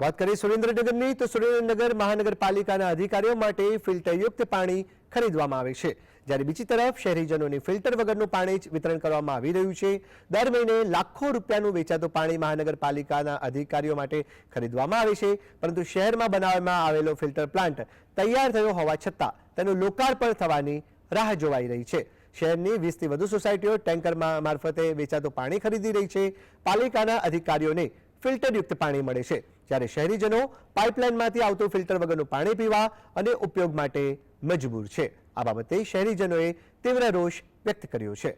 વાત કરીએ સુરેન્દ્રનગરની તો સુરેન્દ્રનગર મહાનગરપાલિકાના અધિકારીઓ માટે ફિલ્ટરયુક્ત પાણી ખરીદવામાં આવે છે, જ્યારે બીજી તરફ શહેરીજનોને ફિલ્ટર વગરનું પાણી જ વિતરણ કરવામાં આવી રહ્યું છે। દર મહિને લાખો રૂપિયાનું વેચાતું પાણી મહાનગરપાલિકાના અધિકારીઓ માટે ખરીદવામાં આવે છે, પરંતુ શહેરમાં બનાવવામાં આવેલો ફિલ્ટર પ્લાન્ટ તૈયાર થયો હોવા છતાં તેનું લોકાર્પણ થવાની રાહ જોવાઈ રહી છે। શહેરની 20થી વધુ સોસાયટીઓ ટેન્કર મારફતે વેચાતું પાણી ખરીદી રહી છે। પાલિકાના અધિકારીઓને ફિલ્ટરયુક્ત પાણી મળે છે, જ્યારે શહેરીજનો પાઇપલાઇનમાંથી આવતું ફિલ્ટર વગરનું પાણી પીવા અને ઉપયોગ માટે મજબૂર છે। આ બાબતે શહેરીજનોએ તીવ્ર રોષ વ્યક્ત કર્યો છે।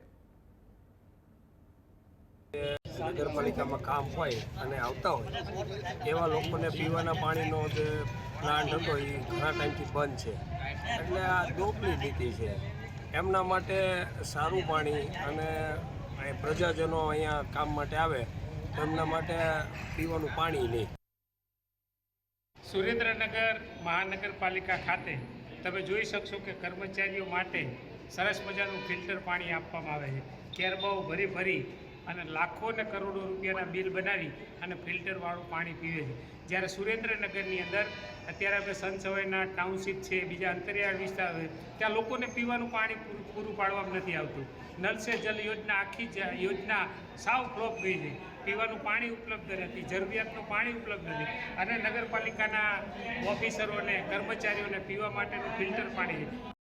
નગરપાલિકામાં કામ હોય અને આવતા હોય એવા લોકોને પીવાના પાણીનો જે પ્લાન્ટ હતો એ ઘણા ટાઈમથી બંધ છે, એટલે આ દોપની નીતિ છે। એમના માટે સારું પાણી અને પ્રજાજનો અહીંયા કામ માટે આવે તો એમના માટે પીવાનું પાણી નહીં। સુરેન્દ્રનગર મહાનગરપાલિકા ખાતે તમે જોઈ શકશો કે કર્મચારીઓ માટે સરસ મજાનું ફિલ્ટર પાણી આપવામાં આવે છે। કેરબાઓ ભરી ભરી અને લાખો ને કરોડો રૂપિયાના બિલ બનાવી અને ફિલ્ટરવાળું પાણી પીવે છે, જ્યારે સુરેન્દ્રનગરની અંદર અત્યારે આપણે સનસવાઈના ટાઉનશીપ છે, બીજા અંતરિયાળ વિસ્તાર છે, ત્યાં લોકોને પીવાનું પાણી પૂરું પાડવામાં નથી આવતું। નલ સે જલ યોજના આખી યોજના સાવ ફ્લોપ ગઈ છે। પીવાનું પાણી ઉપલબ્ધ નથી, જરૂરિયાતનું પાણી ઉપલબ્ધ નથી, અને નગરપાલિકાના ઓફિસરોને કર્મચારીઓને પીવા માટેનું ફિલ્ટર પાણી છે।